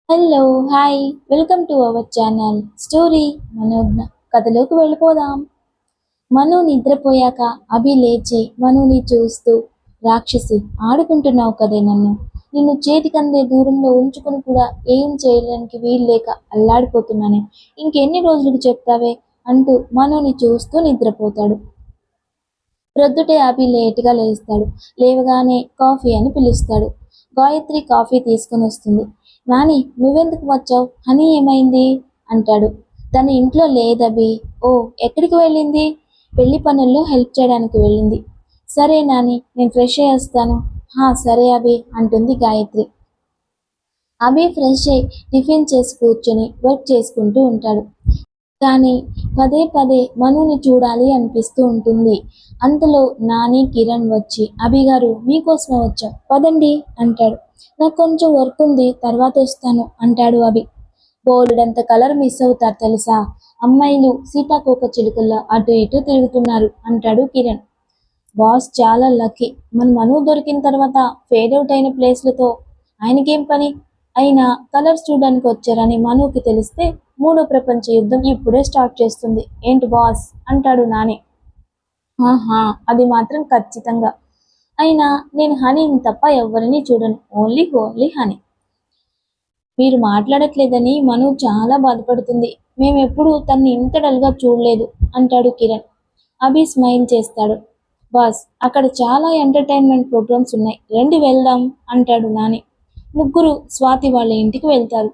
Hello, hi, welcome to our channel story Manojna. కథలోకి వెళ్ళిపోదాం. మను నిద్రపోయాక అభి లేచి మనుని చూస్తూ, రాక్షసి, ఆడుకుంటున్నావు కదే నన్ను. నిన్ను చేతికందే దూరంలో ఉంచుకుని కూడా ఏం చేయడానికి వీల్లేక అల్లాడిపోతున్నానే. ఇంకెన్ని రోజులకు చెప్తావే అంటూ మనుని చూస్తూ నిద్రపోతాడు. ప్రొద్దుటే అభి లేటుగా లేస్తాడు. లేవగానే కాఫీ అని పిలుస్తాడు. గాయత్రి కాఫీ తీసుకుని వస్తుంది. నాని, నువ్వెందుకు వచ్చావు? హనీ ఏమైంది అంటాడు. తన ఇంట్లో లేదభి. ఓ, ఎక్కడికి వెళ్ళింది? పెళ్లి పనుల్లో హెల్ప్ చేయడానికి వెళ్ళింది. సరే నాని, నేను ఫ్రెష్ అయ్యి వస్తాను. హా సరే అభి అంటుంది గాయత్రి. అభి ఫ్రెష్ అయి టిఫిన్ చేసి కూర్చొని వర్క్ చేసుకుంటూ ఉంటాడు. కానీ పదే పదే మనుని చూడాలి అనిపిస్తూ ఉంటుంది. అంతలో నాని కిరణ్ వచ్చి, అభిగారు మీకోసమే వచ్చాం పదండి అంటాడు. నాకు కొంచెం వర్క్ ఉంది, తర్వాత వస్తాను అంటాడు అభి. బోలెడంత కలర్ మిస్ అవుతారు తెలుసా. అమ్మాయిలు సీతాకోక చిలుకల్లా అటు ఇటు తిరుగుతున్నారు అంటాడు కిరణ్. బాస్ చాలా లక్కీ. మన మను దొరికిన తర్వాత ఫేడ్ అవుట్ అయిన ప్లేస్లతో ఆయనకేం పని? అయినా కలర్స్ చూడడానికి వచ్చారని మనుకి తెలిస్తే మూడో ప్రపంచ యుద్ధం ఇప్పుడే స్టార్ట్ చేస్తుంది. ఏంటి బాస్ అంటాడు నాని. ఆహా, అది మాత్రం ఖచ్చితంగా. అయినా నేను హనీని తప్ప ఎవరిని చూడను. Only only honey. మీరు మాట్లాడట్లేదని మను చాలా బాధపడుతుంది. మేమెప్పుడు తన్ని ఇంత డల్గా చూడలేదు అంటాడు కిరణ్. అభి స్మైల్ చేస్తాడు. బాస్, అక్కడ చాలా ఎంటర్టైన్మెంట్ ప్రోగ్రామ్స్ ఉన్నాయి, రండి వెళ్దాం అంటాడు నాని. ముగ్గురు స్వాతి వాళ్ళ ఇంటికి వెళ్తారు.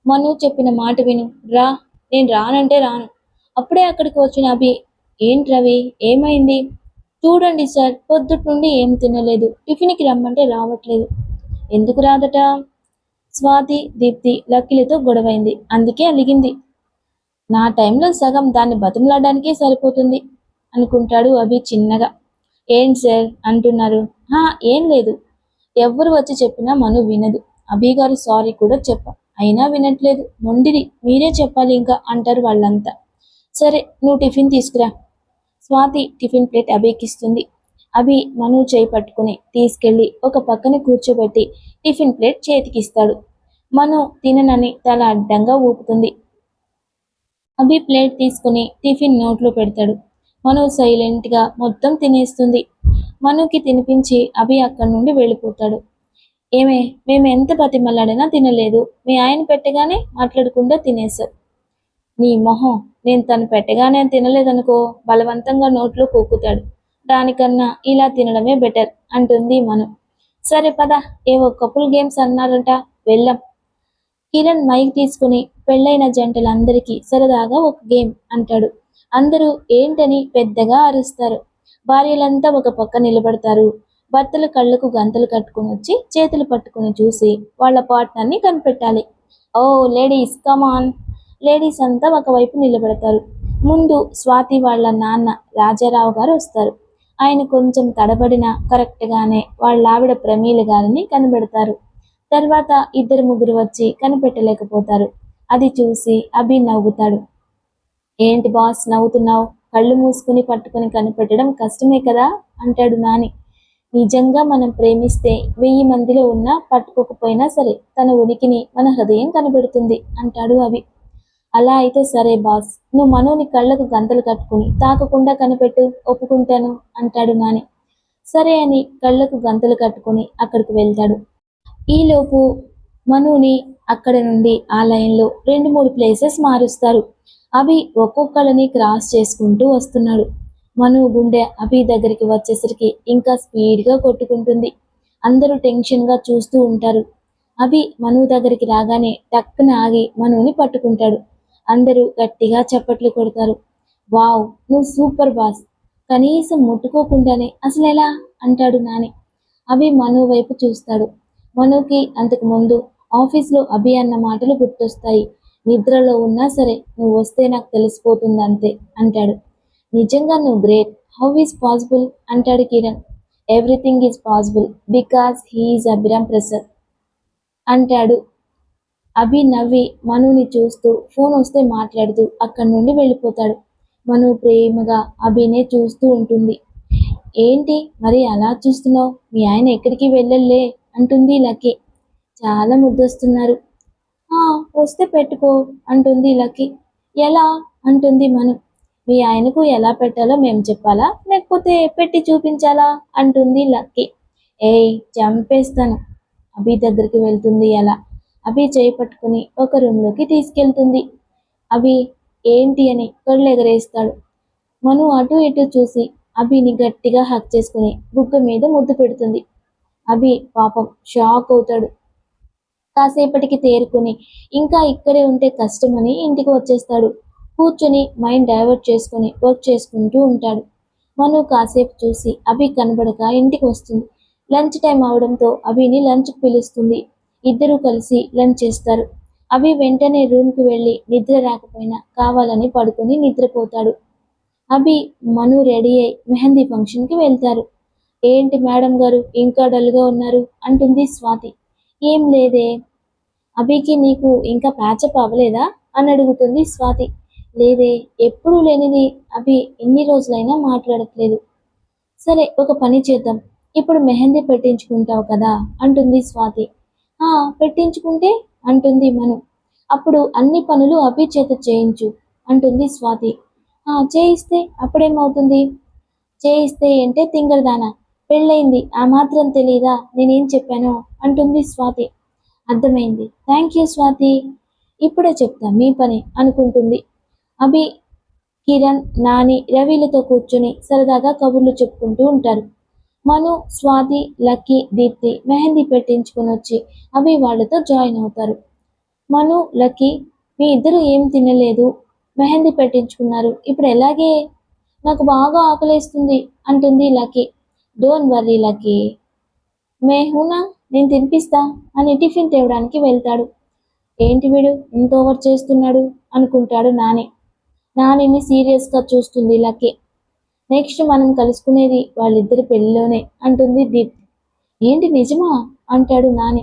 మను చెప్పిన మాట విను రా. నేను రానంటే రాను. అప్పుడే అక్కడికి వచ్చిన అభి, ఏంటి రవి, ఏమైంది? చూడండి సార్, పొద్దుటి నుండి ఏం తినలేదు, టిఫిన్కి రమ్మంటే రావట్లేదు. ఎందుకు రాదట? స్వాతి, దీప్తి, లక్కిలతో గొడవైంది, అందుకే అలిగింది. నా టైంలో సగం దాన్ని బతిమలాడడానికే సరిపోతుంది అనుకుంటాడు అభి చిన్నగా. ఏంటి సార్ అంటున్నారు? హా, ఏం లేదు. ఎవ్వరు వచ్చి చెప్పినా మను వినదు. అభి గారు సారీ కూడా చెప్పా, అయినా వినట్లేదు. మొండిది, మీరే చెప్పాలి ఇంకా అంటారు వాళ్ళంతా. సరే, నువ్వు టిఫిన్ తీసుకురా. స్వాతి టిఫిన్ ప్లేట్ అభికిస్తుంది. అభి మను చేయి పట్టుకుని తీసుకెళ్లి ఒక పక్కన కూర్చోబెట్టి టిఫిన్ ప్లేట్ చేతికిస్తాడు. మను తిననని తల అడ్డంగా ఊపుతుంది. అభి ప్లేట్ తీసుకుని టిఫిన్ నోట్లో పెడతాడు. మను సైలెంట్గా మొత్తం తినేస్తుంది. మనుకి తినిపించి అభి అక్కడి నుండి వెళ్ళిపోతాడు. ఏమే, మేము ఎంత బతిమలాడినా తినలేదు, మీ ఆయన పెట్టగానే మాట్లాడకుండా తినేశావు. నీ మొహం, నేను తను పెట్టగానే తినలేదనుకో, బలవంతంగా నోట్లో కూకుతాడు. దానికన్నా ఇలా తినడమే బెటర్ అంటుంది మను. సరే పద, ఏవో కపుల్ గేమ్స్ అన్నారంట, వెళ్ళాం. కిరణ్ మైక్ తీసుకుని పెళ్ళైన జంటలందరికీ సరదాగా ఒక గేమ్ అంటాడు. అందరూ ఏంటని పెద్దగా అరుస్తారు. భార్యలంతా ఒక పక్క నిలబడతారు. భర్తలు కళ్ళకు గంతలు కట్టుకుని వచ్చి చేతులు పట్టుకుని చూసి వాళ్ళ పార్ట్నర్ని కనిపెట్టాలి. ఓ లేడీస్ కమాన్. లేడీస్ అంతా ఒకవైపు నిలబడతారు. ముందు స్వాతి వాళ్ళ నాన్న రాజారావు గారు వస్తారు. ఆయన కొంచెం తడబడిన కరెక్ట్గానే వాళ్ళ ఆవిడ ప్రమీల గారిని కనిపెడతారు. తర్వాత ఇద్దరు ముగ్గురు వచ్చి కనిపెట్టలేకపోతారు. అది చూసి అభి నవ్వుతాడు. ఏంటి బాస్ నవ్వుతున్నావు? కళ్ళు మూసుకుని పట్టుకుని కనిపెట్టడం కష్టమే కదా అంటాడు నాని. నిజంగా మనం ప్రేమిస్తే 1000 మందిలో ఉన్నా పట్టుకోకపోయినా సరే తన ఉనికిని మన హృదయం కనిపెడుతుంది అంటాడు అభి. అలా అయితే సరే బాస్, నువ్వు మనోని కళ్ళకు గంతలు కట్టుకుని తాకకుండా కనిపెట్టు, ఒప్పుకుంటాను అంటాడు నాని. సరే అని కళ్ళకు గంతలు కట్టుకుని అక్కడికి వెళ్తాడు. ఈలోపు మనుని అక్కడ నుండి ఆ లైన్లో 2-3 ప్లేసెస్ మారుస్తారు. అభి ఒక్కొక్కళ్ళని క్రాస్ చేసుకుంటూ వస్తున్నాడు. మను గుండె అభి దగ్గరికి వచ్చేసరికి ఇంకా స్పీడ్గా కొట్టుకుంటుంది. అందరూ టెన్షన్గా చూస్తూ ఉంటారు. అభి మను దగ్గరికి రాగానే టక్కున ఆగి మనుని పట్టుకుంటాడు. అందరూ గట్టిగా చప్పట్లు కొడతారు. వావ్, నువ్వు సూపర్ బాస్. కనీసం ముట్టుకోకుండానే అసలెలా అంటాడు నాని. అభి మను వైపు చూస్తాడు. మనుకి అంతకు ముందు ఆఫీస్లో అభి అన్న మాటలు గుర్తొస్తాయి. నిద్రలో ఉన్నా సరే నువ్వు వస్తే నాకు తెలిసిపోతుంది అంతే అంటాడు. నిజంగా నువ్వు గ్రేట్. హౌ ఈజ్ పాసిబుల్ అంటాడు Kiran. Everything is possible because he's Abhiram Prasad అంటాడు. అభి నవ్వి మనుని చూస్తూ ఫోన్ వస్తే మాట్లాడుతూ అక్కడి నుండి వెళ్ళిపోతాడు. మను ప్రేమగా అభినే చూస్తూ ఉంటుంది. ఏంటి మరి అలా చూస్తున్నావు? మీ ఆయన ఎక్కడికి వెళ్ళలే అంటుంది లక్కీ. చాలా ముద్దొస్తున్నారు. ఆ, వస్తే పెట్టుకో అంటుంది లక్కీ. ఎలా అంటుంది మను. మీ ఆయనకు ఎలా పెట్టాలో మేము చెప్పాలా లేకపోతే పెట్టి చూపించాలా అంటుంది లక్కీ. ఏయ్ చంపేస్తాను. అభి దగ్గరికి వెళ్తుంది ఎలా. అభి చేయి పట్టుకుని ఒక రూమ్లోకి తీసుకెళ్తుంది. అభి ఏంటి అని కళ్ళెగరేస్తాడు. మను అటు ఇటు చూసి అభిని గట్టిగా హక్ చేసుకుని బుగ్గ మీద ముద్దు పెడుతుంది. అభి పాపం షాక్ అవుతాడు. కాసేపటికి తేరుకుని ఇంకా ఇక్కడే ఉంటే కష్టమని ఇంటికి వచ్చేస్తాడు. కూర్చొని మైండ్ డైవర్ట్ చేసుకుని వర్క్ చేసుకుంటూ ఉంటాడు. మను కాసేపు చూసి అభి కనబడక ఇంటికి వస్తుంది. లంచ్ టైం అవడంతో అభిని లంచ్కి పిలుస్తుంది. ఇద్దరూ కలిసి లంచ్ చేస్తారు. అభి వెంటనే రూమ్కి వెళ్ళి నిద్ర రాకపోయినా కావాలని పడుకొని నిద్రపోతాడు. అభి మను రెడీ అయి మెహందీ ఫంక్షన్కి వెళ్తారు. ఏంటి మేడం గారు ఇంకా డల్గా ఉన్నారు అంటుంది స్వాతి. ఏం లేదే. అభికి నీకు ఇంకా ప్యాచప్ అవ్వలేదా అని అడుగుతుంది స్వాతి. లేదే, ఎప్పుడూ లేనిది అభి ఎన్ని రోజులైనా మాట్లాడట్లేదు. సరే ఒక పని చేద్దాం, ఇప్పుడు మెహందీ పెట్టించుకుంటావు కదా అంటుంది స్వాతి. ఆ, పెట్టించుకుంటే అంటుంది మను. అప్పుడు అన్ని పనులు అభి చేత చేయించు అంటుంది స్వాతి. ఆ, చేయిస్తే అప్పుడేమవుతుంది? చేయిస్తే ఏంటే తింగరదానా, పెళ్ళయింది ఆ మాత్రం తెలీదా నేనేం చెప్పానో అంటుంది స్వాతి. అర్థమైంది, థ్యాంక్ యూ స్వాతి. ఇప్పుడే చెప్తా మీ పని అనుకుంటుంది. అభి, కిరణ్, నాని, రవిలతో కూర్చుని సరదాగా కబుర్లు చెప్పుకుంటూ ఉంటారు. మను, స్వాతి, లక్కీ, దీప్తి మెహందీ పెట్టించుకుని వచ్చి అభి వాళ్ళతో జాయిన్ అవుతారు. మను, లక్కీ, మీ ఇద్దరు ఏం తినలేదు, మెహందీ పెట్టించుకున్నారు, ఇప్పుడు ఎలాగే? నాకు బాగా ఆకలేస్తుంది అంటుంది లక్కీ. డోంట్ వర్రీ లక్కీ, మే హూనా, నేను తినిపిస్తా అని టిఫిన్ తేవడానికి వెళ్తాడు. ఏంటి వీడు ఇంత ఓవర్ చేస్తున్నాడు అనుకుంటాడు నాని. నానిని సీరియస్గా చూస్తుంది లక్కీ. నెక్స్ట్ మనం కలుసుకునేది వాళ్ళిద్దరి పెళ్లిలోనే అంటుంది దీప్. ఏంటి నిజమా అంటాడు నాని.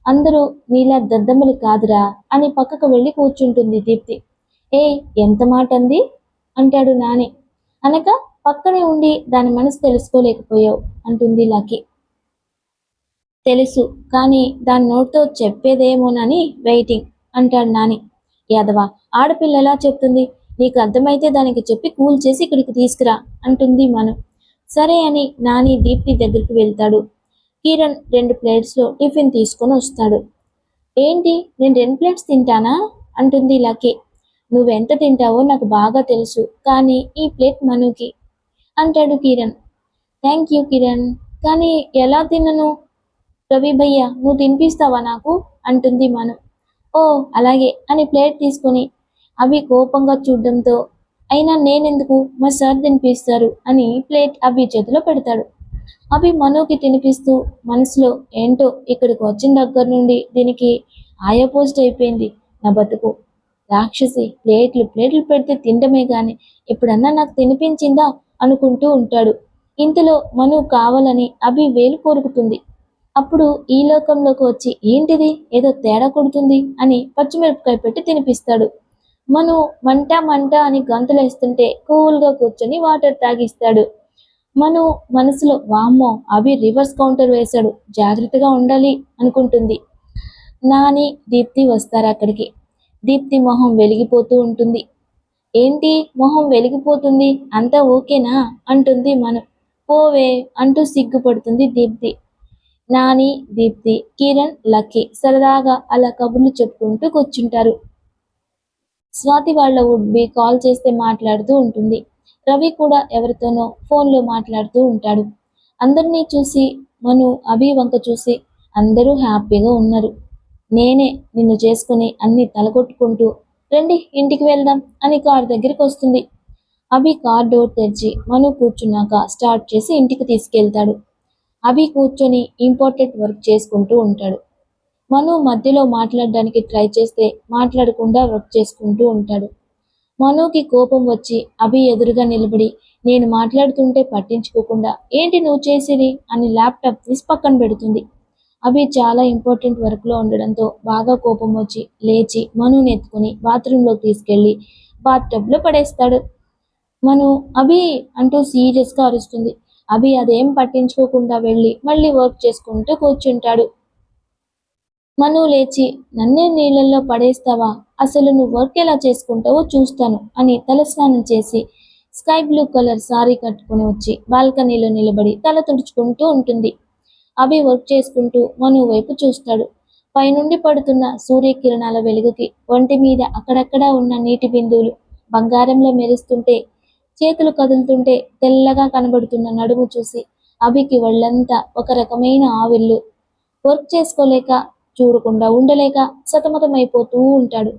అందరూ నీలా దద్దమ్మలు కాదురా అని పక్కకు వెళ్ళి కూర్చుంటుంది దీప్తి. ఏ, ఎంత మాట అంది అంటాడు నాని. అనక పక్కనే ఉండి దాని మనసు తెలుసుకోలేకపోయావు అంటుంది లక్కీ. తెలుసు, కానీ దాని నోటితో చెప్పేదేమోనని వెయిటింగ్ అంటాడు నాని. యాదవ, ఆడపిల్లలా చెప్తుంది, నీకు అర్థమైతే దానికి చెప్పి కూల్ చేసి ఇక్కడికి తీసుకురా అంటుంది మను. సరే అని నాని దీప్తి దగ్గరికి వెళ్తాడు. కిరణ్ 2 ప్లేట్స్లో టిఫిన్ తీసుకొని వస్తాడు. ఏంటి, నేను 2 ప్లేట్స్ తింటానా అంటుంది లక్కీ. నువ్వెంత తింటావో నాకు బాగా తెలుసు, కానీ ఈ ప్లేట్ మనుకి అంటాడు కిరణ్. థ్యాంక్ యూ కిరణ్, కానీ ఎలా తిన్నను? రవి భయ్య, నువ్వు తినిపిస్తావా నాకు అంటుంది మను. ఓ అలాగే అని ప్లేట్ తీసుకొని అభి కోపంగా చూడడంతో, అయినా నేనెందుకు, మా సార్ తినిపిస్తారు అని ప్లేట్ అభి చేతిలో పెడతాడు. అభి మనుకి తినిపిస్తూ మనసులో, ఏంటో ఇక్కడికి వచ్చిన దగ్గర నుండి దీనికి ఆయా పోస్ట్ అయిపోయింది నా బతుకు. రాక్షసి ప్లేట్లు ప్లేట్లు పెడితే తినడమే గాని ఎప్పుడన్నా నాకు తినిపించిందా అనుకుంటూ ఉంటాడు. ఇంతలో మను కావాలని అభి వేలు కొరుకుతుంది. అప్పుడు ఈ లోకంలోకి వచ్చి ఏంటిది ఏదో తేడా కొడుతుంది అని పచ్చిమిరపకాయ పెట్టి తినిపిస్తాడు. మను మంట మంట అని గంతులేస్తుంటే కూల్గా కూర్చొని వాటర్ తాగిస్తాడు. మను మనసులో, వామ్మో అభి రివర్స్ కౌంటర్ వేశాడు, జాగ్రత్తగా ఉండాలి అనుకుంటుంది. నాని, దీప్తి వస్తారు అక్కడికి. దీప్తి మొహం వెలిగిపోతూ ఉంటుంది. ఏంటి మొహం వెలిగిపోతుంది, అంతా ఓకేనా అంటుంది మను. పోవే అంటూ సిగ్గుపడుతుంది దీప్తి. నాని, దీప్తి, కిరణ్, లక్కీ సరదాగా అలా కబుర్లు చెప్పుకుంటూ కూర్చుంటారు. స్వాతి వాళ్ళ వుడ్బి కాల్ చేస్తే మాట్లాడుతూ ఉంటుంది. రవి కూడా ఎవరితోనో ఫోన్లో మాట్లాడుతూ ఉంటాడు. అందరినీ చూసి మను అభి వంక చూసి, అందరూ హ్యాపీగా ఉన్నారు, నేనే నిన్ను చేసుకుని అన్ని తలకొట్టుకుంటూ, రండి ఇంటికి వెళ్దాం అని కార్ దగ్గరికి వస్తుంది. అభి కార్ డోర్ తెరిచి మను కూర్చున్నాక స్టార్ట్ చేసి ఇంటికి తీసుకెళ్తాడు. అభి కూర్చొని ఇంపార్టెంట్ వర్క్ చేసుకుంటూ ఉంటాడు. మను మధ్యలో మాట్లాడడానికి ట్రై చేస్తే మాట్లాడకుండా వర్క్ చేసుకుంటూ ఉంటాడు. మనుకి కోపం వచ్చి అభి ఎదురుగా నిలబడి, నేను మాట్లాడుతుంటే పట్టించుకోకుండా ఏంటి నువ్వు చేసేది అని ల్యాప్టాప్ తీసి పక్కన పెడుతుంది. అభి చాలా ఇంపార్టెంట్ వర్క్లో ఉండడంతో బాగా కోపం వచ్చి లేచి మనుని ఎత్తుకుని బాత్రూంలోకి తీసుకెళ్ళి బాత్ టబ్లో పడేస్తాడు. మను అభి అంటూ సీరియస్గా అరుస్తుంది. అభి అదేం పట్టించుకోకుండా వెళ్ళి మళ్ళీ వర్క్ చేసుకుంటూ కూర్చుంటాడు. మను లేచి, నన్నే నీళ్ళల్లో పడేస్తావా, అసలు నువ్వు వర్క్ ఎలా చేసుకుంటావో చూస్తాను అని తలస్నానం చేసి స్కై బ్లూ కలర్ సారీ కట్టుకుని వచ్చి బాల్కనీలో నిలబడి తల తుడుచుకుంటూ ఉంటుంది. అభి వర్క్ చేసుకుంటూ మను వైపు చూస్తాడు. పైనుండి పడుతున్న సూర్యకిరణాల వెలుగుకి ఒంటి మీద అక్కడక్కడా ఉన్న నీటి బిందువులు బంగారంలో మెరుస్తుంటే, చేతులు కదులుతుంటే తెల్లగా కనబడుతున్న నడుము చూసి అభికి ఒళ్ళంతా ఒక రకమైన ఆవిర్లు. వర్క్ చేసుకోలేక, చూడకుండా ఉండలేక సతమతమైపోతూ ఉంటాడు.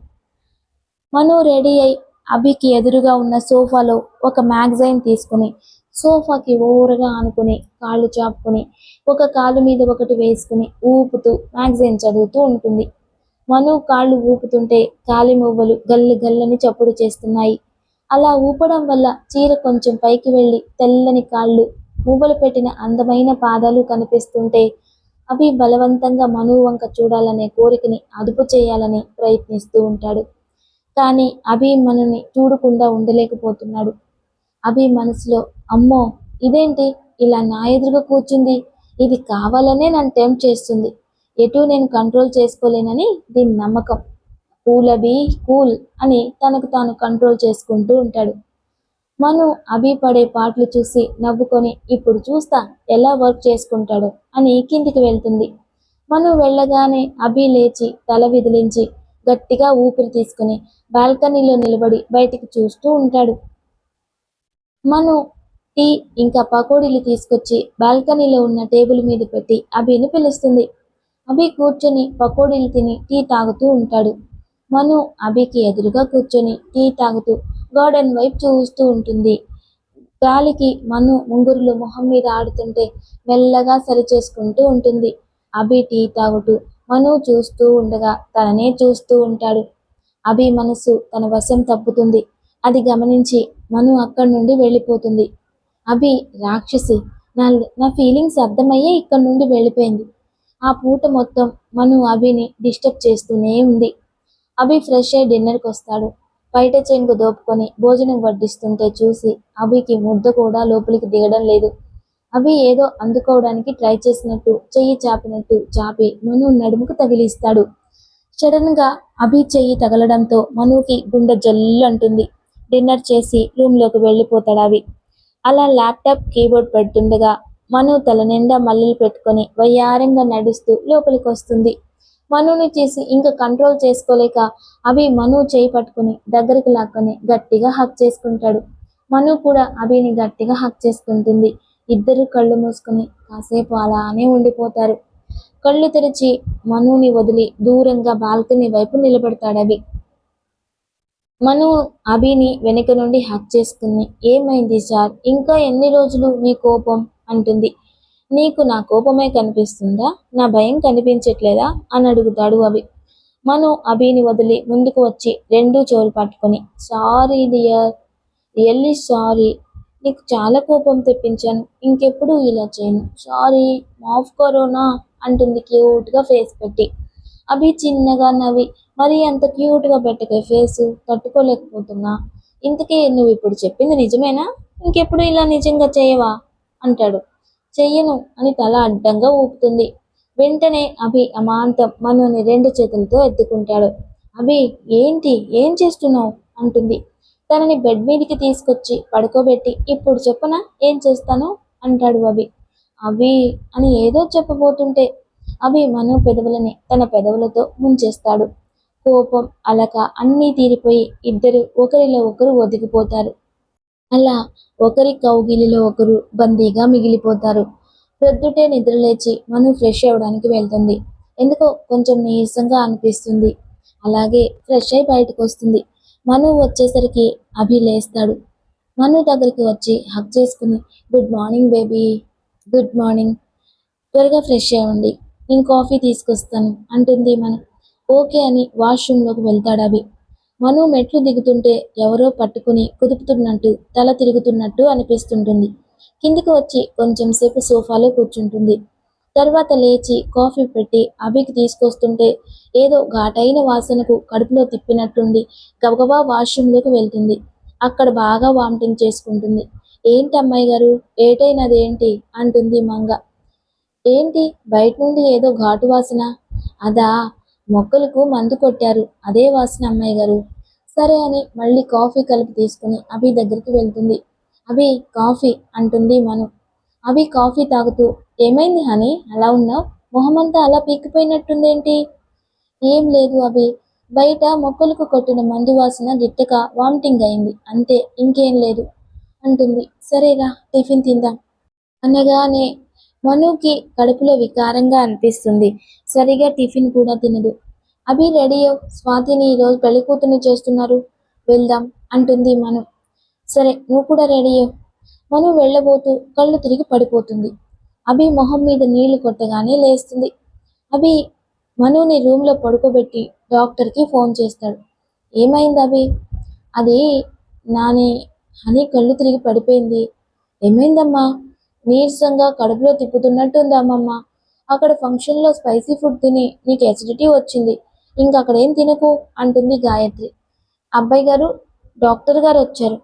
మను రెడీ అయి అభికి ఎదురుగా ఉన్న సోఫాలో ఒక మ్యాగజైన్ తీసుకుని సోఫాకి ఓరగా ఆనుకుని కాళ్ళు చాపుకుని ఒక కాలు మీద ఒకటి వేసుకుని ఊపుతూ మ్యాగజైన్ చదువుతూ ఉంటుంది. మను కాళ్ళు ఊపుతుంటే కాలి మువ్వలు గల్లు గల్లని చప్పుడు చేస్తున్నాయి. అలా ఊపడం వల్ల చీర కొంచెం పైకి వెళ్ళి తెల్లని కాళ్ళు, మువ్వలు పెట్టిన అందమైన పాదాలు కనిపిస్తుంటే అభి బలవంతంగా మను వంక చూడాలనే కోరికని అదుపు చేయాలని ప్రయత్నిస్తూ ఉంటాడు. కానీ అభి మనుని చూడకుండా ఉండలేకపోతున్నాడు. అభి మనసులో, అమ్మో ఇదేంటి ఇలా నా ఎదురుగా కూర్చుంది, ఇది కావాలనే నన్ను టెంప్ట్ చేస్తుంది, ఎటు నేను కంట్రోల్ చేసుకోలేనని దీని నమ్మకం, కూల్ అభి కూల్ అని తనకు తాను కంట్రోల్ చేసుకుంటూ ఉంటాడు. మను అభి పడే పాటలు చూసి నవ్వుకొని ఇప్పుడు చూస్తా ఎలా వర్క్ చేసుకుంటాడో అని కిందికి వెళ్తుంది. మను వెళ్ళగానే అభి లేచి తల విదిలించి గట్టిగా ఊపిరి తీసుకుని బాల్కనీలో నిలబడి బయటికి చూస్తూ ఉంటాడు. మను టీ ఇంకా పకోడీలు తీసుకొచ్చి బాల్కనీలో ఉన్న టేబుల్ మీద పెట్టి అభిని పిలుస్తుంది. అభి కూర్చొని పకోడీలు తిని టీ తాగుతూ ఉంటాడు. మను అభికి ఎదురుగా కూర్చొని టీ తాగుతూ గార్డెన్ వైపు చూస్తూ ఉంటుంది. గాలికి మను ముంగురులు మొహం మీద ఆడుతుంటే మెల్లగా సరి చేసుకుంటూ ఉంటుంది. అభి టీ తాగుతూ మను చూస్తూ ఉండగా తననే చూస్తూ ఉంటాడు. అభి మనసు తన వశం తప్పుతుంది. అది గమనించి మను అక్కడి నుండి వెళ్ళిపోతుంది. అభి రాక్షసి, నా నా ఫీలింగ్స్ అర్థమయ్యే ఇక్కడి నుండి వెళ్ళిపోయింది. ఆ పూట మొత్తం మను అభిని డిస్టర్బ్ చేస్తూనే ఉంది. అభి ఫ్రెష్ అయి డిన్నర్కి వస్తాడు. బయట చెంగు దోపుకొని భోజనం వడ్డిస్తుంటే చూసి అభికి ముద్ద కూడా లోపలికి దిగడం లేదు. అభి ఏదో అందుకోవడానికి ట్రై చేసినట్టు చెయ్యి చాపినట్టు చాపి మను నడుముకు తగిలిస్తాడు. సడన్ గా అభి చెయ్యి తగలడంతో మనుకి గుండె జల్లు అంటుంది. డిన్నర్ చేసి రూమ్లోకి వెళ్ళిపోతాడు అభి. అలా ల్యాప్టాప్ కీబోర్డ్ పెడుతుండగా మను తల నిండా మల్లెలు పెట్టుకొని వయ్యారంగా నడుస్తూ లోపలికి వస్తుంది. మనుని చేసి ఇంకా కంట్రోల్ చేసుకోలేక అభి మను చేయి పట్టుకుని దగ్గరికి లాక్కొని గట్టిగా హక్ చేసుకుంటాడు. మను కూడా అభిని గట్టిగా హక్ చేసుకుంటుంది. ఇద్దరు కళ్ళు మూసుకొని కాసేపు అలానే ఉండిపోతారు. కళ్ళు తెరిచి మనుని వదిలి దూరంగా బాల్కనీ వైపు నిలబడతాడు అభి. మను అభిని వెనుక నుండి హక్ చేసుకుని, ఏమైంది సార్, ఇంకా ఎన్ని రోజులు నీ కోపం అంటుంది. నీకు నా కోపమే కనిపిస్తుందా, నా భయం కనిపించట్లేదా అని అడుగుతాడు అభి. మను అభిని వదిలి ముందుకు వచ్చి రెండూ చెవులు పట్టుకొని, సారీ డియర్, రియల్లీ సారీ, నీకు చాలా కోపం తెప్పించాను, ఇంకెప్పుడు ఇలా చేయను, సారీ, మాఫ్ కరోనా అంటుంది క్యూట్గా ఫేస్ పెట్టి. అభి చిన్నగా నవ్వి, మరి అంత క్యూట్గా పెట్టకే ఫేసు, తట్టుకోలేకపోతున్నా, ఇంతకీ నువ్వు ఇప్పుడు చెప్పింది నిజమేనా, ఇంకెప్పుడు ఇలా నిజంగా చేయవా అంటాడు. చెయ్యను అని తల అడ్డంగా ఊపుతుంది. వెంటనే అభి అమాంతం మనుని రెండు చేతులతో ఎత్తుకుంటాడు. అభి ఏంటి, ఏం చేస్తున్నావు అంటుంది. తనని బెడ్ మీదకి తీసుకొచ్చి పడుకోబెట్టి, ఇప్పుడు చెప్పనా ఏం చేస్తాను అంటాడు అభి. అభి అని ఏదో చెప్పబోతుంటే అభి మను పెదవులని తన పెదవులతో ముంచేస్తాడు. కోపం, అలక అన్నీ తీరిపోయి ఇద్దరు ఒకరిలో ఒకరు ఒదిగిపోతారు. అలా ఒకరి కౌగిలిలో ఒకరు బందీగా మిగిలిపోతారు. ప్రొద్దుటే నిద్రలేచి మను ఫ్రెష్ అవ్వడానికి వెళ్తుంది. ఎందుకో కొంచెం నీరసంగా అనిపిస్తుంది. అలాగే ఫ్రెష్ అయి బయటకు వస్తుంది. మను వచ్చేసరికి అభి లేస్తాడు. మను దగ్గరికి వచ్చి హగ్ చేసుకుని, good morning baby, good morning, త్వరగా ఫ్రెష్ అవ్వండి, నేను కాఫీ తీసుకొస్తాను అంటుంది మను. ఓకే అని వాష్రూమ్లోకి వెళ్తాడు అభి. మను మెట్లు దిగుతుంటే ఎవరో పట్టుకుని కుదుపుతున్నట్టు, తల తిరుగుతున్నట్టు అనిపిస్తుంటుంది. కిందికి వచ్చి కొంచెం సేపు సోఫాలో కూర్చుంటుంది. తర్వాత లేచి కాఫీ పెట్టి అభికి తీసుకొస్తుంటే ఏదో ఘాటైన వాసనకు కడుపులో తిప్పినట్టుండి గబగబా వాష్రూమ్లోకి వెళ్తుంది. అక్కడ బాగా వామిటింగ్ చేసుకుంటుంది. ఏంటి అమ్మాయి గారు, ఏటైనది ఏంటి అంటుంది మంగ. ఏంటి బయట నుండి ఏదో ఘాటు వాసన, అదా, మొక్కలకు మందు కొట్టారు, అదే వాసన అమ్మాయి గారు. సరే అని మళ్ళీ కాఫీ కలిపి తీసుకుని అభి దగ్గరికి వెళ్తుంది. అభి, కాఫీ అంటుంది మను. అభి కాఫీ తాగుతూ, ఏమైంది హనీ, అలా ఉన్నావు? మొహమంతా అలా పీకిపోయినట్టుందేంటి? ఏం లేదు అభి, బయట మొక్కలకు కొట్టిన మందు వాసన గిట్టక వామిటింగ్ అయింది అంతే, ఇంకేం లేదు అంటుంది. సరేరా, టిఫిన్ తిందాం అనగానే మనుకి కడుపులో వికారంగా అనిపిస్తుంది. సరిగా టిఫిన్ కూడా తినదు. అభి రెడీ అవ్వు, స్వాతిని ఈరోజు పెళ్లి కూతుర్ని చేస్తున్నారు, వెళ్దాం అంటుంది మను. సరే, నువ్వు కూడా రెడీ అవ్వు. మను వెళ్ళబోతూ కళ్ళు తిరిగి పడిపోతుంది. అభి మొహం మీద నీళ్లు కొట్టగానే లేస్తుంది. అభి మనుని రూమ్లో పడుకోబెట్టి డాక్టర్కి ఫోన్ చేస్తాడు. ఏమైంది అభి? అది నాని, హనీ కళ్ళు తిరిగి పడిపోయింది. ఏమైందమ్మా? నీరసంగా కడుపులో తిప్పుతున్నట్టుంది అమ్మమ్మ. అక్కడ ఫంక్షన్లో స్పైసీ ఫుడ్ తిని నీకు ఎసిడిటీ వచ్చింది. ఇంక అక్కడేం తినకు అంటుంది గాయత్రి. అబ్బాయి గారు, డాక్టర్ గారు వచ్చారు.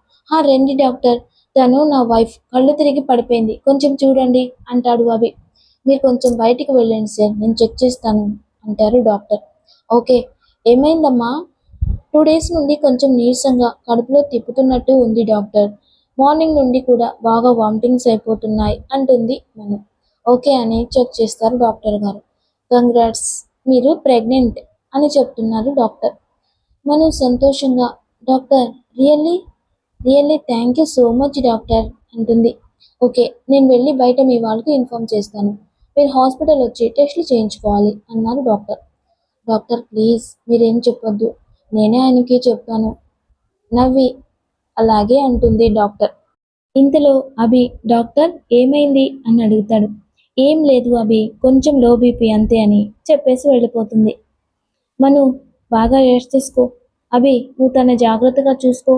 రండి డాక్టర్, తను నా వైఫ్, కళ్ళు తిరిగి పడిపోయింది, కొంచెం చూడండి అంటాడు అభి. మీరు కొంచెం బయటికి వెళ్ళండి సార్, నేను చెక్ చేస్తాను అంటారు డాక్టర్. ఓకే, ఏమైందమ్మా? 2 డేస్ నుండి కొంచెం నీరసంగా కడుపులో తిప్పుతున్నట్టు ఉంది డాక్టర్. మార్నింగ్ నుండి కూడా బాగా వామిటింగ్స్ అయిపోతున్నాయి అంటుంది మను. ఓకే అని చెక్ చేస్తారు డాక్టర్ గారు. కంగ్రాట్స్, మీరు ప్రెగ్నెంట్ అని చెప్తున్నారు డాక్టర్. మను సంతోషంగా, doctor really really thank you so much doctor అంటుంది. ఓకే, నేను వెళ్ళి బయట మీ వాళ్ళకి ఇన్ఫార్మ్ చేస్తాను. మీరు హాస్పిటల్ వచ్చి టెస్టులు చేయించుకోవాలి అన్నారు డాక్టర్. డాక్టర్ ప్లీజ్ మీరేం చెప్పొద్దు, నేనే ఆయనకి చెప్తాను నవ్వి. అలాగే అంటుంది డాక్టర్. ఇంతలో అభి, డాక్టర్ ఏమైంది అని అడుగుతాడు. ఏం లేదు అభి, కొంచెం లో బీపీ అంతే అని చెప్పేసి వెళ్ళిపోతుంది. మను, బాగా రెస్ట్ తీసుకో. అభి, నువ్వు తన జాగ్రత్తగా చూసుకో,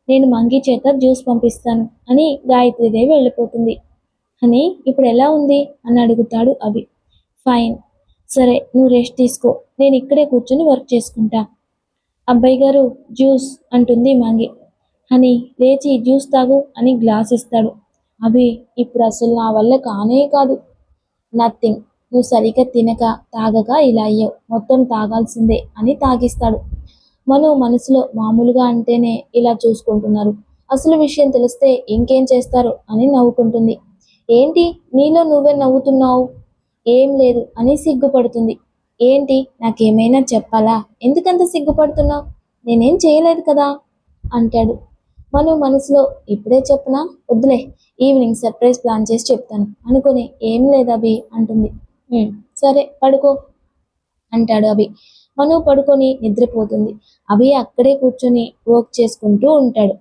నేను మంగి చేత జ్యూస్ పంపిస్తాను అని గాయత్రీదేవి వెళ్ళిపోతుంది. అని ఇప్పుడు ఎలా ఉంది అని అడుగుతాడు అభి. ఫైన్. సరే, నువ్వు రెస్ట్ తీసుకో, నేను ఇక్కడే కూర్చొని వర్క్ చేసుకుంటా. అబ్బాయి గారు, జ్యూస్ అంటుంది మంగి. అని లేచి జ్యూస్ తాగు అని గ్లాస్ ఇస్తాడు. అభి, ఇప్పుడు అసలు నా వల్ల కానే కాదు. నథింగ్, నువ్వు సరిగ్గా తినక తాగక ఇలా అయ్యావు, మొత్తం తాగాల్సిందే అని తాగిస్తాడు. మను మనసులో మామూలుగా అంటేనే ఇలా చూసుకుంటున్నారు, అసలు విషయం తెలిస్తే ఇంకేం చేస్తారు అని నవ్వుకుంటుంది. ఏంటి నీలో నువ్వే నవ్వుతున్నావు? ఏం లేదు అని సిగ్గుపడుతుంది. ఏంటి, నాకేమైనా చెప్పాలా? ఎందుకంత సిగ్గుపడుతున్నావు? నేనేం చేయలేదు కదా అంటాడు. మను మనసులో, ఇప్పుడే చెప్పనా, వద్దులే, ఈవినింగ్ సర్ప్రైజ్ ప్లాన్ చేసి చెప్తాను అనుకుని, ఏం లేదు అభి అంటుంది. సరే పడుకో అంటాడు అభి. మను పడుకొని నిద్రపోతుంది. అభి అక్కడే కూర్చొని వర్క్ చేసుకుంటూ ఉంటాడు.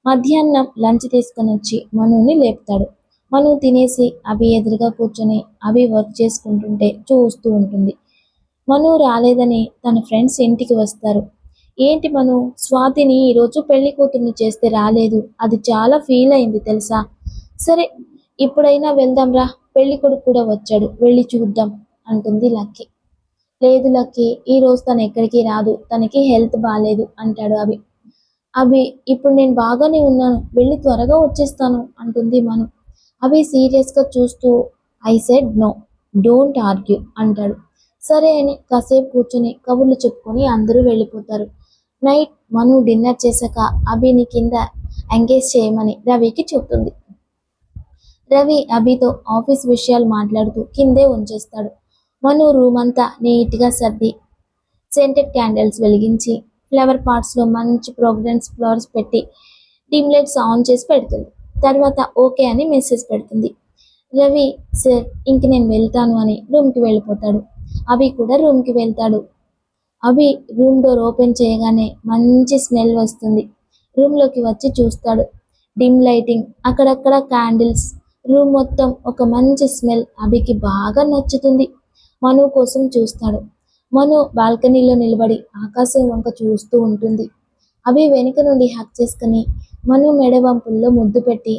మధ్యాహ్నం లంచ్ తీసుకొని వచ్చి మనుని లేపుతాడు. మను తినేసి అభి ఎదురుగా కూర్చొని అభి వర్క్ చేసుకుంటుంటే చూస్తూ ఉంటుంది. మను రాలేదని తన ఫ్రెండ్స్ ఇంటికి వస్తారు. ఏంటి మను, స్వాతిని ఈరోజు పెళ్లి కూతుర్ని చేస్తే రాలేదు, అది చాలా ఫీల్ అయింది తెలుసా? సరే, ఇప్పుడైనా వెళ్దాంరా, పెళ్లి కొడుకు కూడా వచ్చాడు, వెళ్ళి చూద్దాం అంటుంది లక్కీ. లేదు లక్కీ, ఈరోజు తను ఎక్కడికి రాదు, తనకి హెల్త్ బాగాలేదు అంటాడు అభి. అభి, ఇప్పుడు నేను బాగానే ఉన్నాను, వెళ్ళి త్వరగా వచ్చేస్తాను అంటుంది మను. అభి సీరియస్గా చూస్తూ, I said no, don't argue అంటాడు. సరే అని కాసేపు కూర్చొని కబుర్లు చెప్పుకొని అందరూ వెళ్ళిపోతారు. నైట్ మను డిన్నర్ చేశాక అభిని కింద ఎంగేజ్ చేయమని రవికి చెప్తుంది. రవి అభితో ఆఫీస్ విషయాలు మాట్లాడుతూ కిందే ఉంచేస్తాడు. మను రూమ్ అంతా నీట్గా సర్ది సెంటెడ్ క్యాండిల్స్ వెలిగించి ఫ్లవర్ పాట్స్లో మంచి ప్రోగ్రెన్స్ ఫ్లవర్స్ పెట్టి డిమ్ లైట్స్ ఆన్ చేసి పెడుతుంది. తర్వాత ఓకే అని మెసేజ్ పెడుతుంది. రవి, సార్ ఇంక నేను వెళ్తాను అని రూమ్కి వెళ్ళిపోతాడు. అభి కూడా రూమ్కి వెళ్తాడు. అభి రూమ్ డోర్ ఓపెన్ చేయగానే మంచి స్మెల్ వస్తుంది. రూమ్లోకి వచ్చి చూస్తాడు. డిమ్ లైటింగ్, అక్కడక్కడ క్యాండిల్స్, రూమ్ మొత్తం ఒక మంచి స్మెల్ అభికి బాగా నచ్చుతుంది. మను కోసం చూస్తాడు. మను బాల్కనీలో నిలబడి ఆకాశం వంక చూస్తూ ఉంటుంది. అభి వెనుక నుండి హక్ చేసుకుని మను మెడవంపుల్లో ముద్దు పెట్టి,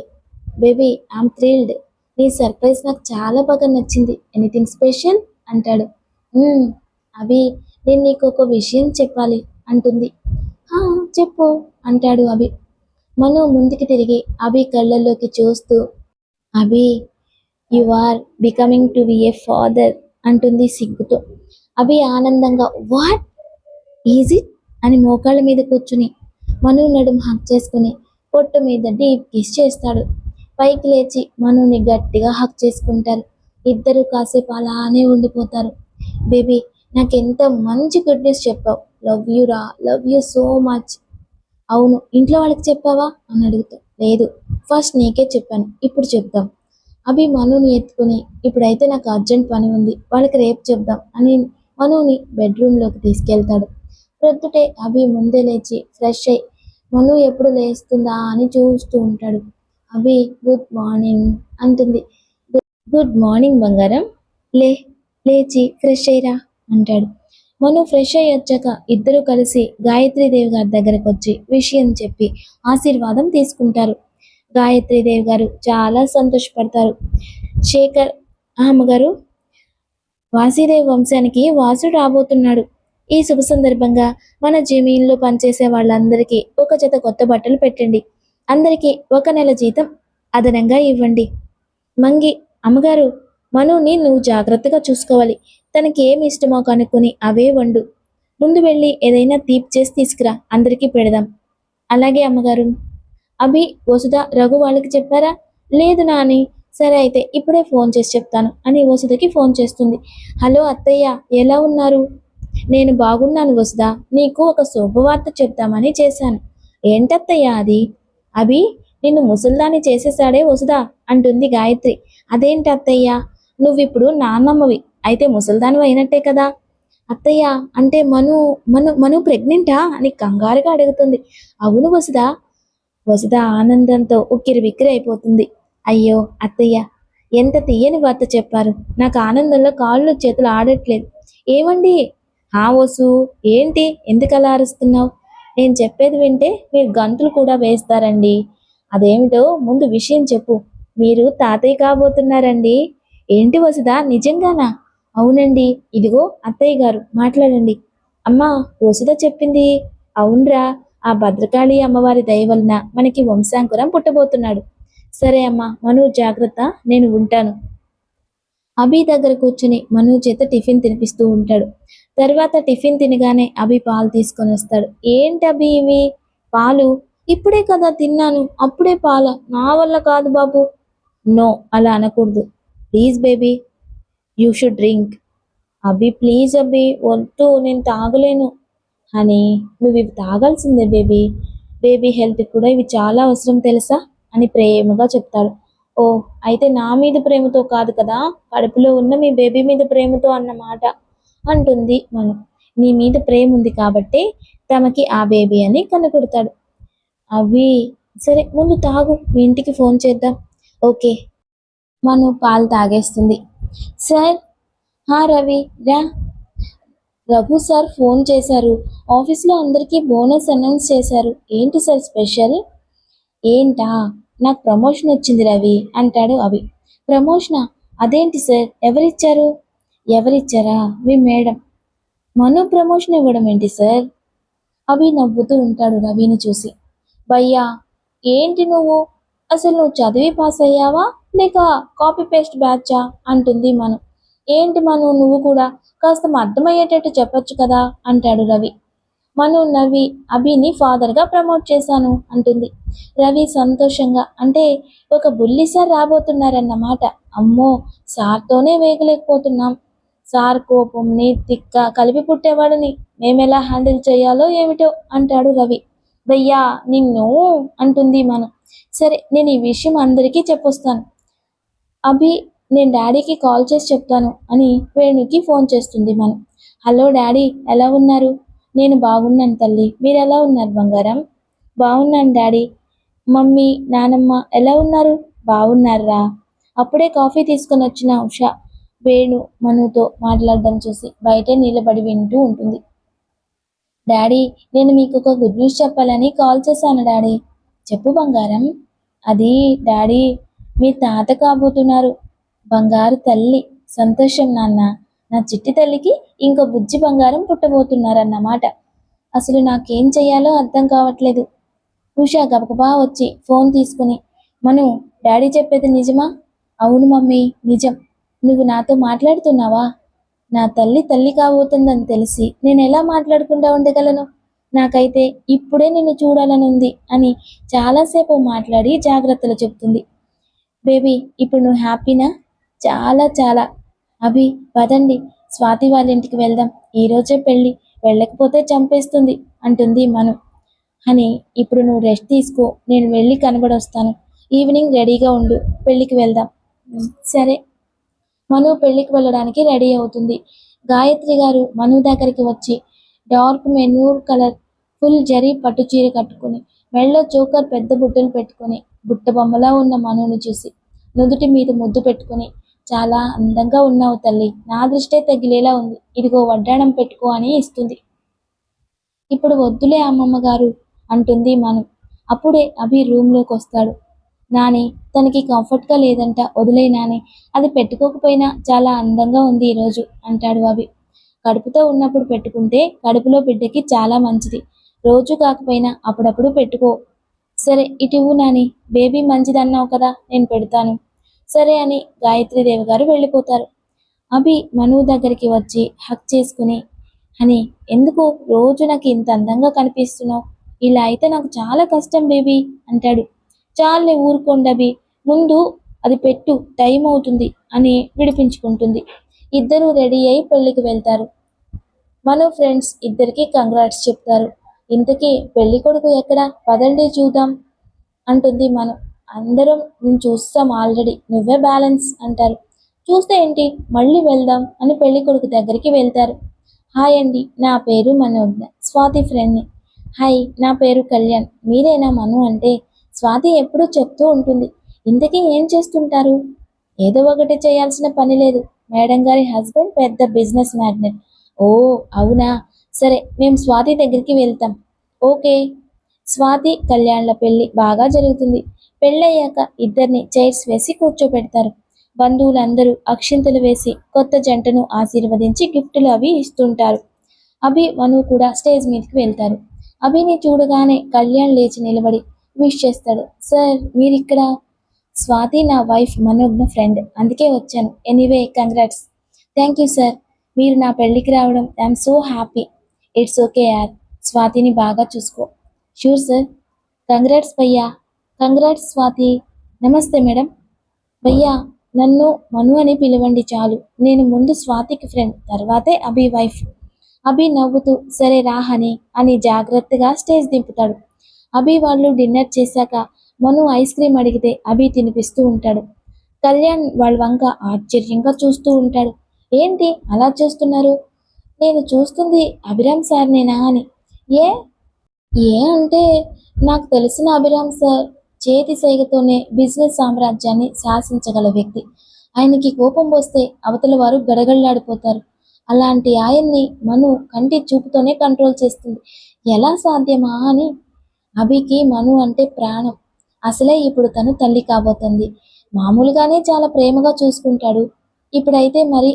బేబీ ఐఎమ్ థ్రిల్డ్, నీ సర్ప్రైజ్ నాకు చాలా బాగా నచ్చింది, ఎనీథింగ్ స్పెషల్ అంటాడు. అభి, నేను నీకు ఒక విషయం చెప్పాలి అంటుంది. చెప్పు అంటాడు అభి. మను ముందుకి తిరిగి అభి కళ్ళల్లోకి చూస్తూ, Abhi, you are becoming to be a father అంటుంది సిగ్గుతో. అభి ఆనందంగా వాట్ ఈజ్ ఇట్ అని మోకాళ్ళ మీద కూర్చుని మను నడుం హక్ చేసుకుని పొట్టు మీద డీప్ కిస్ చేస్తాడు. పైకి లేచి మనుని గట్టిగా హక్ చేసుకుంటారు. ఇద్దరు కాసేపు అలానే ఉండిపోతారు. బేబీ నాకెంత మంచి గుడ్ న్యూస్ చెప్పావు. లవ్ యూ రా, లవ్ యూ సో మచ్. అవును, ఇంట్లో వాళ్ళకి చెప్పావా అని అడుగుతా. లేదు, ఫస్ట్ నీకే చెప్పాను, ఇప్పుడు చెప్దాం. అభి మనుని ఎత్తుకుని ఇప్పుడైతే నాకు అర్జెంట్ పని ఉంది, వాళ్ళకి రేపు చెప్దాం అని మనుని బెడ్రూమ్లోకి తీసుకెళ్తాడు. ప్రొద్దుటే అభి ముందే లేచి ఫ్రెష్ అయి మను ఎప్పుడు లేస్తుందా అని చూస్తూ ఉంటాడు. అభి గుడ్ మార్నింగ్ అంటుంది. గుడ్ మార్నింగ్ బంగారం, లే లేచి ఫ్రెష్ అయ్యిరా అంటాడు. మను ఫ్రెష్ అయ్యి వచ్చాక ఇద్దరూ కలిసి గాయత్రీదేవి గారి దగ్గరకు వచ్చి విషయం చెప్పి ఆశీర్వాదం తీసుకుంటారు. గాయత్రీదేవి గారు చాలా సంతోషపడతారు. శేఖర్, అమ్మగారు, వాసిదేవి వంశానికి వాసుడు రాబోతున్నాడు. ఈ శుభ సందర్భంగా మన జమీన్లో పనిచేసే వాళ్ళందరికీ ఒక జత కొత్త బట్టలు పెట్టండి. అందరికీ 1 నెల జీతం అదనంగా ఇవ్వండి. మంగి, అమ్మగారు, మనుని నువ్వు జాగ్రత్తగా చూసుకోవాలి. తనకి ఏమి ఇష్టమో కనుక్కొని అవే వండు. ముందు వెళ్ళి ఏదైనా తీపి చేసి తీసుకురా, అందరికీ పెడదాం. అలాగే అమ్మగారు. అభి, వసుధ, రఘు వాళ్ళకి చెప్పారా? లేదు నాని. సరే అయితే ఇప్పుడే ఫోన్ చేసి చెప్తాను అని వసుధకి ఫోన్ చేస్తుంది. హలో అత్తయ్య, ఎలా ఉన్నారు? నేను బాగున్నాను వసుధ, నీకు ఒక శుభవార్త చెప్తామని చేశాను. ఏంటత్తయ్య అది? అభి నిన్ను ముసల్దాన్ని చేసేసాడే వసుధ అంటుంది గాయత్రి. అదేంటి అత్తయ్య, నువ్విప్పుడు నాన్నమ్మవి, అయితే ముసల్దాను అయినట్టే కదా. అత్తయ్య, అంటే మను మను మను ప్రెగ్నెంటా అని కంగారుగా అడుగుతుంది. అవును వసుధ. వసుధ ఆనందంతో ఉక్కిరి బిక్కిరి అయిపోతుంది. అయ్యో అత్తయ్య, ఎంత తీయని వార్త చెప్పారు. నాకు ఆనందంలో కాళ్ళు చేతులు ఆడట్లేదు. ఏమండి? హా వసు, ఏంటి ఎందుకలా అరుస్తున్నావు? నేను చెప్పేది వింటే మీరు గంతులు కూడా వేస్తారండి. అదేమిటో ముందు విషయం చెప్పు. మీరు తాతయ్య కాబోతున్నారండి. ఏంటి వసుదా, నిజంగానా? అవునండి, ఇదిగో అత్తయ్య గారు మాట్లాడండి. అమ్మా, వసుధ చెప్పింది అవునరా. ఆ భద్రకాళి అమ్మవారి దయ వలన మనకి వంశాంకురం పుట్టబోతున్నాడు. సరే అమ్మా, మను జాగ్రత్త, నేను ఉంటాను. అభి దగ్గర కూర్చుని మను చేత టిఫిన్ తినిపిస్తూ ఉంటాడు. తర్వాత టిఫిన్ తినగానే అభి పాలు తీసుకొని వస్తాడు. ఏంటి అభి ఇవి? పాలు? ఇప్పుడే కదా తిన్నాను, అప్పుడే పాల? నా వల్ల కాదు బాబు. నో, అలా అనకూడదు. Please baby, you should drink. Abhi please Abhi, వద్దు, నేను తాగలేను. అని నువ్వు ఇవి తాగాల్సిందే బేబీ. బేబీ హెల్త్ కూడా ఇవి చాలా అవసరం తెలుసా అని ప్రేమగా చెప్తాడు. ఓ, అయితే నా మీద ప్రేమతో కాదు కదా, కడుపులో ఉన్న మీ బేబీ మీద ప్రేమతో అన్నమాట అంటుంది మను. నీ మీద ప్రేమ ఉంది కాబట్టి తమకి ఆ బేబీ అని కనుకొడతాడు. అవి సరే, ముందు తాగు, మీ ఇంటికి ఫోన్ చేద్దాం. ఓకే. మను పాలు తాగేస్తుంది. సార్, హా రవి రా. రఘు సార్ ఫోన్ చేశారు. ఆఫీస్లో అందరికీ బోనస్ అనౌన్స్ చేశారు. ఏంటి సార్ స్పెషల్? ఏంటా, నాకు ప్రమోషన్ వచ్చింది రవి అంటాడు అభి. ప్రమోషనా? అదేంటి సార్, ఎవరిచ్చారు? ఎవరిచ్చారా? మీ మేడం. మను ప్రమోషన్ ఇవ్వడం ఏంటి సార్? అభి నవ్వుతూ ఉంటాడు రవిని చూసి. భయ్యా, ఏంటి నువ్వు? అసలు నువ్వు చదివి పాస్ అయ్యావా లేక కాపీ పేస్ట్ బ్యాచా అంటుంది మను. ఏంటి మను, నువ్వు కూడా కాస్త అర్థమయ్యేటట్టు చెప్పొచ్చు కదా అంటాడు రవి. మను నవ్వి అభిని ఫాదర్గా ప్రమోట్ చేశాను అంటుంది. రవి సంతోషంగా, అంటే ఒక బుల్లి సార్ రాబోతున్నారన్నమాట. అమ్మో, సార్తోనే వేగలేకపోతున్నాం. సార్ కోపంని తిక్క కలిపి పుట్టేవాడిని మేమెలా హ్యాండిల్ చేయాలో ఏమిటో అంటాడు రవి. భయ్యా నిన్ను అంటుంది మనం. సరే, నేను ఈ విషయం అందరికీ చెప్పొస్తాను. అభి, నేను డాడీకి కాల్ చేసి చెప్తాను అని వేణుకి ఫోన్ చేస్తుంది మనం. హలో డాడీ, ఎలా ఉన్నారు? నేను బాగున్నాను తల్లి, మీరు ఎలా ఉన్నారు బంగారం? బాగున్నాను డాడీ. మమ్మీ నానమ్మ ఎలా ఉన్నారు? బాగున్నారా? అప్పుడే కాఫీ తీసుకొని వచ్చిన ఉష వేణు మనుతో మాట్లాడడం చూసి బయటే నిలబడి వింటూ ఉంటుంది. డాడీ, నేను మీకు ఒక గుడ్ న్యూస్ చెప్పాలని కాల్ చేశాను డాడీ. చెప్పు బంగారం. అది డాడీ, మీ తాత కాబోతున్నారు. బంగారు తల్లి. సంతోషం నాన్న. నా చిట్టి తల్లికి ఇంకో బుజ్జి బంగారం పుట్టబోతున్నారన్నమాట. అసలు నాకేం చెయ్యాలో అర్థం కావట్లేదు. ఉషా గబగబా వచ్చి ఫోన్ తీసుకుని, మను, డాడీ చెప్పేది నిజమా? అవును మమ్మీ, నిజం. నువ్వు నాతో మాట్లాడుతున్నావా? నా తల్లి తల్లి కాబోతుందని తెలిసి నేను ఎలా మాట్లాడకుండా ఉండగలను? నాకైతే ఇప్పుడే నిన్ను చూడాలని ఉంది అని చాలాసేపు మాట్లాడి జాగ్రత్తలు చెప్తుంది. బేబీ ఇప్పుడు నువ్వు హ్యాపీనా? చాలా చాలా. అభి పదండి, స్వాతి వాళ్ళ ఇంటికి వెళ్దాం. ఈరోజే పెళ్ళి, వెళ్ళకపోతే చంపేస్తుంది అంటుంది మను. అని ఇప్పుడు నువ్వు రెస్ట్ తీసుకో, నేను వెళ్ళి కనబడొస్తాను. ఈవినింగ్ రెడీగా ఉండు, పెళ్ళికి వెళ్దాం. సరే. మను పెళ్లికి వెళ్ళడానికి రెడీ అవుతుంది. గాయత్రి గారు మను దగ్గరికి వచ్చి డార్క్ మెనూర్ కలర్ ఫుల్ జరీ పట్టు చీర కట్టుకుని మెళ్ళో చోకర్ పెద్ద బుట్టలు పెట్టుకుని బుట్ట బొమ్మలా ఉన్న మనుని చూసి నుదుటి మీద ముద్దు పెట్టుకుని, చాలా అందంగా ఉన్నావు తల్లి, నా దృష్టే తగిలేలా ఉంది, ఇదిగో వడ్డాణం పెట్టుకో అని ఇస్తుంది. ఇప్పుడు వద్దులే అమ్మమ్మ గారు అంటుంది మను. అప్పుడే అభి రూమ్లోకి వస్తాడు. నాని, తనకి కంఫర్ట్గా లేదంట, వదిలే నాని, అది పెట్టుకోకపోయినా చాలా అందంగా ఉంది ఈరోజు అంటాడు అభి. కడుపుతో ఉన్నప్పుడు పెట్టుకుంటే కడుపులో బిడ్డకి చాలా మంచిది, రోజు కాకపోయినా అప్పుడప్పుడు పెట్టుకో. సరే ఇటివ్వు నాని, బేబీ మంచిదన్నావు కదా, నేను పెడతాను. సరే అని గాయత్రీదేవి గారు వెళ్ళిపోతారు. అభి మను దగ్గరికి వచ్చి హక్ చేసుకుని, అని ఎందుకు రోజు నాకు ఇంత అందంగా కనిపిస్తున్నావు, ఇలా అయితే నాకు చాలా కష్టం బేబీ అంటాడు. చాలే ఊరుకోండి అభి, ముందు అది పెట్టు, టైం అవుతుంది అని విడిపించుకుంటుంది. ఇద్దరూ రెడీ అయి పెళ్లికి వెళ్తారు. మను ఫ్రెండ్స్ ఇద్దరికి కంగ్రాట్స్ చెప్తారు. ఇంతకీ పెళ్లి కొడుకు ఎక్కడ, పదండి చూద్దాం అంటుంది మను. అందరం నేను చూస్తాం ఆల్రెడీ, నువ్వే బ్యాలెన్స్ అంటారు. చూస్తే ఏంటి, మళ్ళీ వెళ్దాం అని పెళ్లి కొడుకు దగ్గరికి వెళ్తారు. హాయ్ అండి, నా పేరు మనోజ్ఞ, స్వాతి ఫ్రెండ్ని. హాయ్, నా పేరు కళ్యాణ్, మీరేనా మను అంటే? స్వాతి ఎప్పుడూ చెప్తూ ఉంటుంది. ఇంతకీ ఏం చేస్తుంటారు? ఏదో ఒకటి చేయాల్సిన పని లేదు, మేడం గారి హస్బెండ్ పెద్ద బిజినెస్ మ్యాగ్నెట్. ఓ అవునా, సరే మేము స్వాతి దగ్గరికి వెళ్తాం. ఓకే. స్వాతి కళ్యాణ్ల పెళ్లి బాగా జరుగుతుంది. పెళ్ళయ్యాక ఇద్దరిని చైర్స్ వేసి కూర్చోపెడతారు. బంధువులందరూ అక్షింతలు వేసి కొత్త జంటను ఆశీర్వదించి గిఫ్టులు అవి ఇస్తుంటారు. అభి మను కూడా స్టేజ్ మీదకి వెళ్తారు. అభిని చూడగానే కళ్యాణ్ లేచి నిలబడి విష్ చేస్తాడు. సార్ మీరిక్కడ? స్వాతి నా వైఫ్ మనోజ్ఞ ఫ్రెండ్, అందుకే వచ్చాను. Anyway congrats. Thank you sir, మీరు నా పెళ్ళికి రావడం I'm so happy. It's okay యార్, స్వాతిని బాగా చూసుకో. Sure sir. కంగ్రాట్స్ భయ్యా. కంగ్రాట్స్ స్వాతి. నమస్తే మేడం. భయ్యా, నన్ను మను అని పిలవండి చాలు, నేను ముందు స్వాతికి ఫ్రెండ్, తర్వాతే అభి వైఫ్. అభి నవ్వుతూ సరే రాహని అని జాగ్రత్తగా స్టేజ్ దింపుతాడు. అభి వాళ్ళు డిన్నర్ చేశాక మను ఐస్ క్రీమ్ అడిగితే అభి తినిపిస్తూ ఉంటాడు. కళ్యాణ్ వాళ్ళ వంక ఆశ్చర్యంగా చూస్తూ ఉంటాడు. ఏంటి అలా చూస్తున్నారు? నేను చూస్తుంది అభిరామ్ సార్నేనా అని. ఏ ఏ అంటే, నాకు తెలిసిన అభిరామ్ సార్ చేతి సైగతోనే బిజినెస్ సామ్రాజ్యాన్ని శాసించగల వ్యక్తి. ఆయనకి కోపం వస్తే అవతల వారు గడగడలాడిపోతారు. అలాంటి ఆయన్ని మను కంటి చూపుతోనే కంట్రోల్ చేస్తుంది. ఎలా సాధ్యమా అని. అభికి మను అంటే ప్రాణం. అసలే ఇప్పుడు తను తల్లి కాబోతుంది. మామూలుగానే చాలా ప్రేమగా చూసుకుంటాడు, ఇప్పుడైతే మరి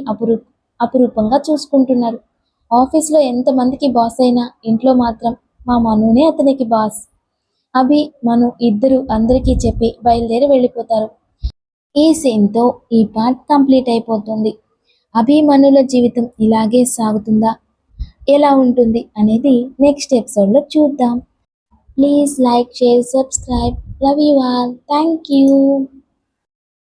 అపురూపంగా చూసుకుంటున్నారు. ఆఫీస్లో ఎంతమందికి బాస్ అయినా ఇంట్లో మాత్రం మా మనునే అతనికి బాస్. అభి మను ఇద్దరు అందరికీ చెప్పి బయలుదేరి వెళ్ళిపోతారు. ఈ సీన్తో ఈ పార్ట్ కంప్లీట్ అయిపోతుంది. అభి మనుల జీవితం ఇలాగే సాగుతుందా, ఎలా ఉంటుంది అనేది నెక్స్ట్ ఎపిసోడ్లో చూద్దాం. Please like, share, subscribe. Love you all. Thank you.